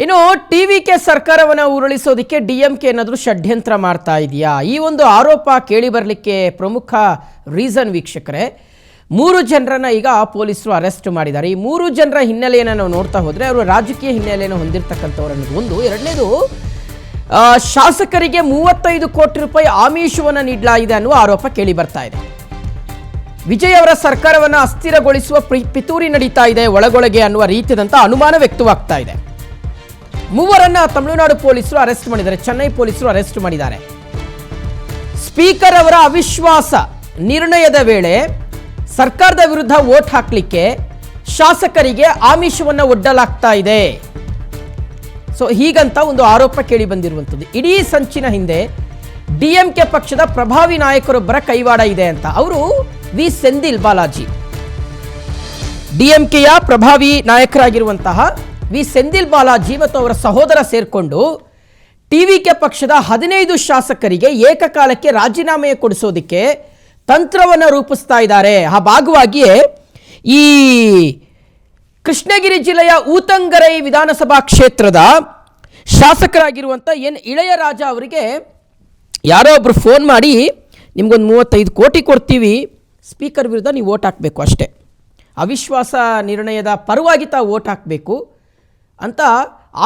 ಇನ್ನು ಟಿವಿಕೆ ಸರ್ಕಾರವನ್ನು ಉರುಳಿಸೋದಕ್ಕೆ ಡಿಎಂಕೆ ಏನಾದರೂ ಷಡ್ಯಂತ್ರ ಮಾಡ್ತಾ ಇದೆಯಾ? ಈ ಒಂದು ಆರೋಪ ಕೇಳಿ ಬರಲಿಕ್ಕೆ ಪ್ರಮುಖ ರೀಸನ್ ವೀಕ್ಷಕರೇ, 3 ಜನರನ್ನ ಈಗ ಪೊಲೀಸರು ಅರೆಸ್ಟ್ ಮಾಡಿದ್ದಾರೆ. ಈ 3 ಜನರ ಹಿನ್ನೆಲೆಯನ್ನು ನಾವು ನೋಡ್ತಾ ಹೋದರೆ ಅವರು ರಾಜಕೀಯ ಹಿನ್ನೆಲೆಯನ್ನು ಹೊಂದಿರತಕ್ಕಂಥವರನ್ನು ಒಂದು. ಎರಡನೇದು, ಶಾಸಕರಿಗೆ 35 ಕೋಟಿ ರೂಪಾಯಿ ಆಮಿಷವನ್ನು ನೀಡಲಾಗಿದೆ ಅನ್ನುವ ಆರೋಪ ಕೇಳಿ ಬರ್ತಾ ಇದೆ. ವಿಜಯ್ ಅವರ ಸರ್ಕಾರವನ್ನು ಅಸ್ಥಿರಗೊಳಿಸುವ ಪಿತೂರಿ ನಡೀತಾ ಇದೆ ಒಳಗೊಳಗೆ ಅನ್ನುವ ರೀತಿಯಾದಂಥ ಅನುಮಾನ ವ್ಯಕ್ತವಾಗ್ತಾ ಇದೆ. 3 ತಮಿಳುನಾಡು ಪೊಲೀಸರು ಅರೆಸ್ಟ್ ಮಾಡಿದ್ದಾರೆ, ಚೆನ್ನೈ ಪೊಲೀಸರು ಅರೆಸ್ಟ್ ಮಾಡಿದ್ದಾರೆ. ಸ್ಪೀಕರ್ ಅವರ ಅವಿಶ್ವಾಸ ನಿರ್ಣಯದ ವೇಳೆ ಸರ್ಕಾರದ ವಿರುದ್ಧ ವೋಟ್ ಹಾಕಲಿಕ್ಕೆ ಶಾಸಕರಿಗೆ ಆಮಿಷವನ್ನು ಒಡ್ಡಲಾಗ್ತಾ ಇದೆ. ಸೊ ಹೀಗಂತ ಒಂದು ಆರೋಪ ಕೇಳಿ ಬಂದಿರುವಂಥದ್ದು. ಇಡೀ ಸಂಚಿನ ಹಿಂದೆ ಡಿಎಂಕೆ ಪಕ್ಷದ ಪ್ರಭಾವಿ ನಾಯಕರೊಬ್ಬರ ಕೈವಾಡ ಇದೆ ಅಂತ. ಅವರು ವಿ ಸೆಂದಿಲ್ ಬಾಲಾಜಿ, ಡಿಎಂಕೆಯ ಪ್ರಭಾವಿ ನಾಯಕರಾಗಿರುವಂತಹ ವಿ ಸೆಂದಿಲ್ ಬಾಲಾಜಿ ಮತ್ತು ಅವರ ಸಹೋದರ ಸೇರಿಕೊಂಡು ಟಿವಿಕೆ ಪಕ್ಷದ 15 ಶಾಸಕರಿಗೆ ಏಕಕಾಲಕ್ಕೆ ರಾಜೀನಾಮೆ ಕೊಡಿಸೋದಕ್ಕೆ ತಂತ್ರವನ್ನು ರೂಪಿಸ್ತಾ ಇದ್ದಾರೆ. ಆ ಭಾಗವಾಗಿಯೇ ಈ ಕೃಷ್ಣಗಿರಿ ಜಿಲ್ಲೆಯ ಊತಂಗರೈ ವಿಧಾನಸಭಾ ಕ್ಷೇತ್ರದ ಶಾಸಕರಾಗಿರುವಂಥ ಇಳೆಯರಾಜ ಅವರಿಗೆ ಯಾರೋ ಒಬ್ಬರು ಫೋನ್ ಮಾಡಿ, ನಿಮ್ಗೊಂದು 35 ಕೋಟಿ ಕೊಡ್ತೀವಿ, ಸ್ಪೀಕರ್ ವಿರುದ್ಧ ನೀವು ವೋಟ್ ಹಾಕಬೇಕು ಅಷ್ಟೇ, ಅವಿಶ್ವಾಸ ನಿರ್ಣಯದ ಪರವಾಗಿ ತಾವು ವೋಟ್ ಹಾಕಬೇಕು ಅಂತ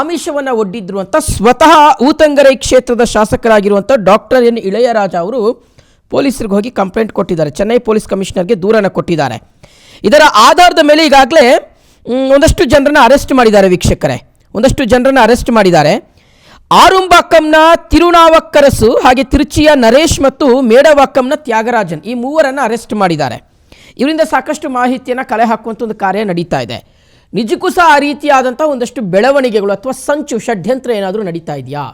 ಆಮಿಷವನ್ನು ಒಡ್ಡಿದ್ರು ಅಂತ ಸ್ವತಃ ಊತಂಗರೈ ಕ್ಷೇತ್ರದ ಶಾಸಕರಾಗಿರುವಂಥ ಡಾಕ್ಟರ್ ಇಳೆಯರಾಜ ಅವರು ಪೊಲೀಸರಿಗೆ ಹೋಗಿ ಕಂಪ್ಲೇಂಟ್ ಕೊಟ್ಟಿದ್ದಾರೆ. ಚೆನ್ನೈ ಪೊಲೀಸ್ ಕಮಿಷನರ್ಗೆ ದೂರನ್ನು ಕೊಟ್ಟಿದ್ದಾರೆ. ಇದರ ಆಧಾರದ ಮೇಲೆ ಈಗಾಗಲೇ ಒಂದಷ್ಟು ಜನರನ್ನು ಅರೆಸ್ಟ್ ಮಾಡಿದ್ದಾರೆ ವೀಕ್ಷಕರೇ, ಒಂದಷ್ಟು ಜನರನ್ನು ಅರೆಸ್ಟ್ ಮಾಡಿದ್ದಾರೆ. ಆರುಂಬಾಕಂನ ತಿರುನಾವಕ್ಕರಸು, ಹಾಗೆ ತಿರುಚಿಯ ನರೇಶ್ ಮತ್ತು ಮೇಡವಾಕಂನ ತ್ಯಾಗರಾಜನ್, ಈ 3 ಅರೆಸ್ಟ್ ಮಾಡಿದ್ದಾರೆ. ಇವರಿಂದ ಸಾಕಷ್ಟು ಮಾಹಿತಿಯನ್ನು ಕಲೆ ಹಾಕುವಂಥ ಒಂದು ಕಾರ್ಯ ನಡೀತಾ ಇದೆ. ನಿಜಕ್ಕೂ ಸಹ ಆ ರೀತಿಯಾದಂಥ ಒಂದಷ್ಟು ಬೆಳವಣಿಗೆಗಳು ಅಥವಾ ಸಂಚು ಷಡ್ಯಂತ್ರ ಏನಾದರೂ ನಡೀತಾ ಇದೆಯಾ?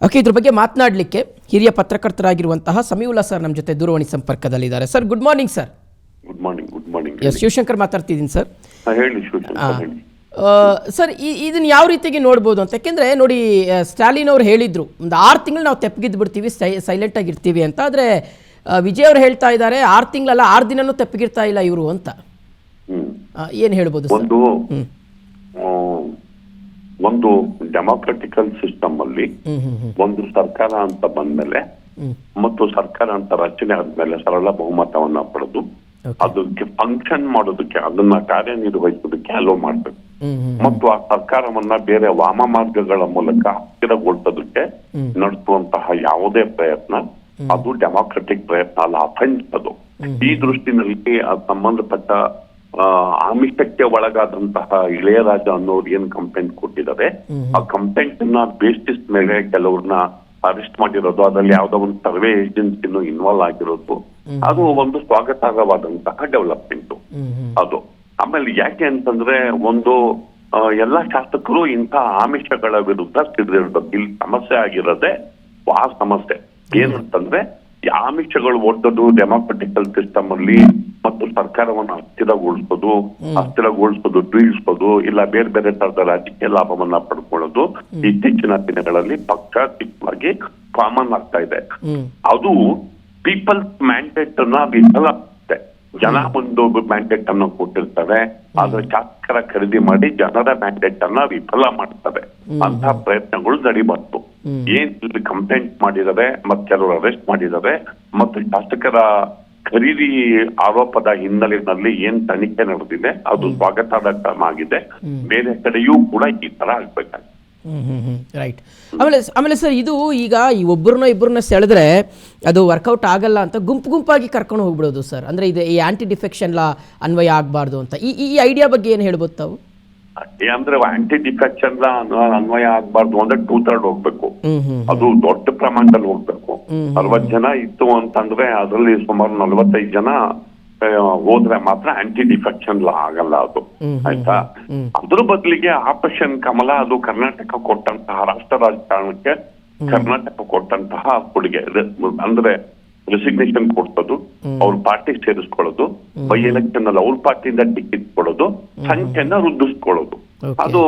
ಓಕೆ, ಇದ್ರ ಬಗ್ಗೆ ಮಾತನಾಡಲಿಕ್ಕೆ ಹಿರಿಯ ಪತ್ರಕರ್ತರಾಗಿರುವಂತಹ ಸಮೀವುಲ್ಲಾ ಸರ್ ನಮ್ಮ ಜೊತೆ ದೂರವಾಣಿ ಸಂಪರ್ಕದಲ್ಲಿದ್ದಾರೆ. Sir, good morning sir. Good morning. Good morning. Yes, Shivashankar ಮಾತಾಡ್ತಿದ್ದೀನಿ ಸರ್. ಹೇಳಿ ಶಿವಶಂಕರ್. ಸರ್, ಇದನ್ನು ಯಾವ ರೀತಿಯಾಗಿ ನೋಡ್ಬೋದು ಅಂತ? ಯಾಕೆಂದರೆ ನೋಡಿ, ಸ್ಟಾಲಿನ್ ಅವರು ಹೇಳಿದರು ಒಂದು 6 ತಿಂಗಳು ನಾವು ತೆಪ್ಪಗಿದ್ದು ಬಿಡ್ತೀವಿ, ಸೈಲೆಂಟಾಗಿ ಇರ್ತೀವಿ ಅಂತ. ಆದರೆ ವಿಜಯ್ ಅವರು ಹೇಳ್ತಾ ಇದ್ದಾರೆ 6 ತಿಂಗಳಲ್ಲ, 6 ದಿನನೂ ತೆಪ್ಪಗಿರ್ತಾ ಇಲ್ಲ ಇವರು ಅಂತ. ಏನು ಹೇಳ್ಬೋದು? ಒಂದು ಡೆಮಾಕ್ರೆಟಿಕಲ್ ಸಿಸ್ಟಮ್ ಅಲ್ಲಿ ಒಂದು ಸರ್ಕಾರ ಅಂತ ಬಂದ್ಮೇಲೆ ಮತ್ತು ಸರ್ಕಾರ ಅಂತ ರಚನೆ ಆದ್ಮೇಲೆ ಸರಳ ಬಹುಮತವನ್ನ ಪಡೆದು ಅದಕ್ಕೆ ಫಂಕ್ಷನ್ ಮಾಡೋದಕ್ಕೆ, ಅದನ್ನ ಕಾರ್ಯನಿರ್ವಹಿಸೋದಕ್ಕೆ ಅಲೋ ಮಾಡ್ಬೇಕು. ಮತ್ತು ಆ ಸರ್ಕಾರವನ್ನ ಬೇರೆ ವಾಮ ಮಾರ್ಗಗಳ ಮೂಲಕ ಹತ್ತಿರಗೊಳಿಸೋದಕ್ಕೆ ನಡೆಸುವಂತಹ ಯಾವುದೇ ಪ್ರಯತ್ನ ಅದು ಡೆಮಾಕ್ರೆಟಿಕ್ ಪ್ರಯತ್ನ ಅಲ್ಲ, ಅಫೆನ್ಸ್ ಅದು. ಈ ದೃಷ್ಟಿನಲ್ಲಿ ಸಂಬಂಧಪಟ್ಟ ಆಮಿಷಕ್ಕೆ ಒಳಗಾದಂತಹ ಇಳೆಯರಾಜ ಅನ್ನೋರು ಏನ್ ಕಂಪ್ಲೇಂಟ್ ಕೊಟ್ಟಿದ್ದಾರೆ, ಆ ಕಂಪ್ಲೇಂಟ್ ನ ಬೇಸಿಸ್ ಮೇಲೆ ಕೆಲವ್ರನ್ನ ಅರೆಸ್ಟ್ ಮಾಡಿರೋದು, ಅದ್ರಲ್ಲಿ ಯಾವ್ದೋ ಒಂದು ಸರ್ವೆ ಏಜೆನ್ಸಿನೂ ಇನ್ವಾಲ್ವ್ ಆಗಿರೋದು, ಅದು ಒಂದು ಸ್ವಾಗತಾರ್ಹವಾದಂತಹ ಡೆವಲಪ್ಮೆಂಟ್ ಅದು. ಆಮೇಲೆ ಯಾಕೆ ಅಂತಂದ್ರೆ, ಒಂದು ಎಲ್ಲಾ ಶಾಸಕರು ಇಂಥ ಆಮಿಷಗಳ ವಿರುದ್ಧ ಸಿಡಿದಿರ್ಬೇಕು. ಇಲ್ಲಿ ಸಮಸ್ಯೆ ಆಗಿರೋದೆ ಆ ಸಮಸ್ಯೆ ಏನಂತಂದ್ರೆ, ಆಮಿಷಗಳು ಒಡ್ಡೋದು ಡೆಮಾಕ್ರೆಟಿಕಲ್ ಸಿಸ್ಟಮ್ ಅಲ್ಲಿ ಮತ್ತು ಸರ್ಕಾರವನ್ನು ಅಸ್ಥಿರಗೊಳಿಸೋದು, ಬೀಳಿಸೋದು, ಇಲ್ಲ ಬೇರೆ ಬೇರೆ ತರದ ರಾಜಕೀಯ ಲಾಭವನ್ನ ಪಡ್ಕೊಳ್ಳೋದು ಇತ್ತೀಚಿನ ದಿನಗಳಲ್ಲಿ ಪಕ್ಷಾತೀತವಾಗಿ ಕಾಮನ್ ಆಗ್ತಾ ಇದೆ. ಅದು ಪೀಪಲ್ಸ್ ಮ್ಯಾಂಡೇಟ್ ಅನ್ನ ವಿಫಲ ಆಗುತ್ತೆ. ಜನ ಒಂದು ಮ್ಯಾಂಡೇಟ್ ಅನ್ನು ಕೊಟ್ಟಿರ್ತಾರೆ, ಆದ್ರೆ ಶಾಸಕರ ಖರೀದಿ ಮಾಡಿ ಜನರ ಮ್ಯಾಂಡೇಟ್ ಅನ್ನ ವಿಫಲ ಮಾಡ್ತಾರೆ. ಅಂತ ಪ್ರಯತ್ನಗಳು ನಡಿಬಾರ್ದು. ಏನ್ ಇಲ್ಲಿ ಕಂಪ್ಲೇಂಟ್ ಮಾಡಿದ್ದಾರೆ ಮತ್ತು ಕೆಲವರು ಅರೆಸ್ಟ್ ಮಾಡಿದ್ದಾರೆ ಮತ್ತು ಶಾಸಕರ ಖರೀದಿ ಆರೋಪದ ಹಿನ್ನೆಲೆಯಲ್ಲಿ ಏನ್ ತನಿಖೆ ನಡೆದಿದೆ ಅದು ಸ್ವಾಗತಾರ್ಹ ಕ್ರಮ ಆಗಿದೆ. ಬೇರೆ ಕಡೆಯೂ ಕೂಡ ಈ ತರ ಆಗ್ಬೇಕಾಗಿದೆ. ರೈಟ್. ಆಮೇಲೆ ಸರ್, ಇದು ಈಗ ಈ ಇಬ್ಬರನ್ನ ಸೆಳೆದ್ರೆ ಅದು ವರ್ಕೌಟ್ ಆಗಲ್ಲ ಅಂತ ಗುಂಪಾಗಿ ಕರ್ಕೊಂಡು ಹೋಗ್ಬಿಡೋದು ಸರ್. ಅಂದ್ರೆ ಇದು ಈ ಆಂಟಿ ಡಿಫೆಕ್ಷನ್ ಲಾ ಅನ್ವಯ ಆಗಬಾರ್ದು ಅಂತ ಈ ಐಡಿಯಾ ಬಗ್ಗೆ ಏನು ಹೇಳ್ಬೋದು ತಾವು? ಅಂದ್ರೆ ಆಂಟಿ ಡಿಫೆಕ್ಷನ್ ಅನ್ವಯ ಆಗ್ಬಾರ್ದು ಅಂದ್ರೆ 2/3 ಹೋಗ್ಬೇಕು. ಅದು ದೊಡ್ಡ ಪ್ರಮಾಣದಲ್ಲಿ ಹೋಗ್ಬೇಕು. 60 ಜನ ಇತ್ತು ಅಂತಂದ್ರೆ ಅದರಲ್ಲಿ ಸುಮಾರು 45 ಜನ ಹೋದ್ರೆ ಮಾತ್ರ ಆಂಟಿ ಡಿಫೆಕ್ಷನ್ ಲಾ ಆಗಲ್ಲ ಅದು. ಆಯ್ತಾ? ಅದ್ರ ಬದಲಿಗೆ ಆಪರೇಷನ್ ಕಮಲ ಅದು ಕರ್ನಾಟಕ ಕೊಟ್ಟಂತಹ ರಾಷ್ಟ್ರ ರಾಜಕಾರಣಕ್ಕೆ ಕರ್ನಾಟಕ ಕೊಟ್ಟಂತಹ ಕೊಡುಗೆ. ಅಂದ್ರೆ ರೆಸಿಗ್ನೇಷನ್ ಕೊಡ್ಸೋದು, ಅವ್ರ ಪಾರ್ಟಿ ಸೇರಿಸ್ಕೊಳ್ಳೋದು, ಬೈ ಎಲೆಕ್ಷನ್ ಅಲ್ಲಿ ಅವ್ರ ಪಾರ್ಟಿಯಿಂದ ಟಿಕೆಟ್ ಕೊಡೋದು, ಸಂಖ್ಯೆನ ವೃದ್ಧಿಸ್ಕೊಳ್ಳೋದು. ಅದು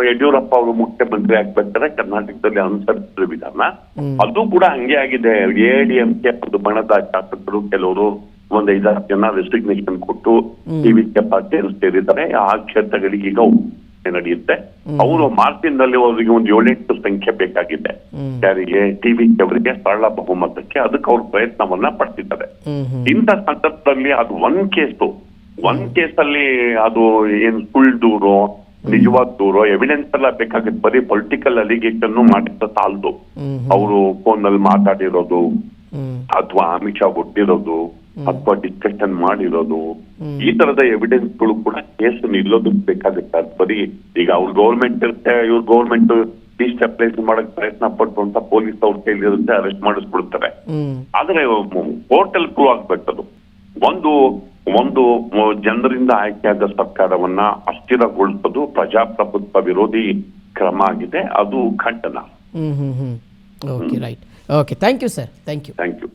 ಯಡಿಯೂರಪ್ಪ ಅವರು ಮುಖ್ಯಮಂತ್ರಿ ಆಗ್ಬೇಕಾದ್ರೆ ಕರ್ನಾಟಕದಲ್ಲಿ ಅನುಸರಿಸಿದ ವಿಧಾನ. ಅದು ಕೂಡ ಹಂಗೆ ಆಗಿದೆ. ಎಐಡಿಎಂಕೆ ಒಂದು ಬಣದ ಶಾಸಕರು ಕೆಲವರು ಒಂದ್ 5-6 ಜನ ರೆಸಿಗ್ನೇಷನ್ ಕೊಟ್ಟು ಟಿವಿಕೆ ಪಾರ್ಟಿ ಸೇರಿದ್ದಾರೆ. ಆ ಕ್ಷೇತ್ರಗಳಿಗೆ ಈಗ ನಡೆಯುತ್ತೆ. ಅವರು ಮಾರ್ಚಿನಲ್ಲಿ ಅವರಿಗೆ ಒಂದು 7-8 ಸಂಖ್ಯೆ ಬೇಕಾಗಿದೆ ಯಾರಿಗೆ ಟಿವಿ ಅವರಿಗೆ ಸರಳ ಬಹುಮತಕ್ಕೆ. ಅದಕ್ಕೆ ಅವ್ರು ಪ್ರಯತ್ನವನ್ನ ಪಡ್ತಿದ್ದಾರೆ. ಇಂಥ ಸಂದರ್ಭದಲ್ಲಿ ಅದು ಒಂದ್ ಕೇಸಲ್ಲಿ ಅದು ಏನು ಸುಳ್ಳು ದೂರು ನಿಜವಾದ ದೂರು ಎವಿಡೆನ್ಸ್ ಎಲ್ಲ ಬೇಕಾಗುತ್ತೆ. ಬರೀ ಪೊಲಿಟಿಕಲ್ ಅಲಿಗೇಷನ್ ಮಾಡಿದ ಸಾಲದು. ಅವರು ಫೋನ್ ನಲ್ಲಿ ಮಾತಾಡಿರೋದು ಅಥವಾ ಆಮಿಷ ಕೊಟ್ಟಿರೋದು ಅಥವಾ ಡಿಸ್ಕಷನ್ ಮಾಡಿರೋದು ಈ ತರದ ಎವಿಡೆನ್ಸ್ ಗಳು ಕೂಡ ಕೇಸ್ ನಿಲ್ಲೋದಕ್ಕೆ ಬೇಕಾಗುತ್ತೆ. ಬರೀ ಈಗ ಅವ್ರ ಗೌರ್ಮೆಂಟ್ ಇರುತ್ತೆ, ಇವ್ರ ಗೌರ್ಮೆಂಟ್ ಪೀಸ್ ಅಪ್ಲೈ ಮಾಡಕ್ ಪ್ರಯತ್ನ ಪಟ್ಟು ಅಂತ ಪೊಲೀಸ್ ಅವ್ರ ಕೈಲಿರುತ್ತೆ, ಅರೆಸ್ಟ್ ಮಾಡಿಸ್ಬಿಡ್ತಾರೆ. ಆದ್ರೆ ಕೋರ್ಟಲ್ ಪ್ರೂವ್ ಆಗ್ಬೇಕದು. ಒಂದು ಜನರಿಂದ ಆಯ್ಕೆಯಾದ ಸರ್ಕಾರವನ್ನ ಅಸ್ಥಿರಗೊಳಿಸೋದು ಪ್ರಜಾಪ್ರಭುತ್ವ ವಿರೋಧಿ ಕ್ರಮ ಆಗಿದೆ. ಅದು ಖಂಡನ. Okay, right. Okay, thank you sir. Thank you.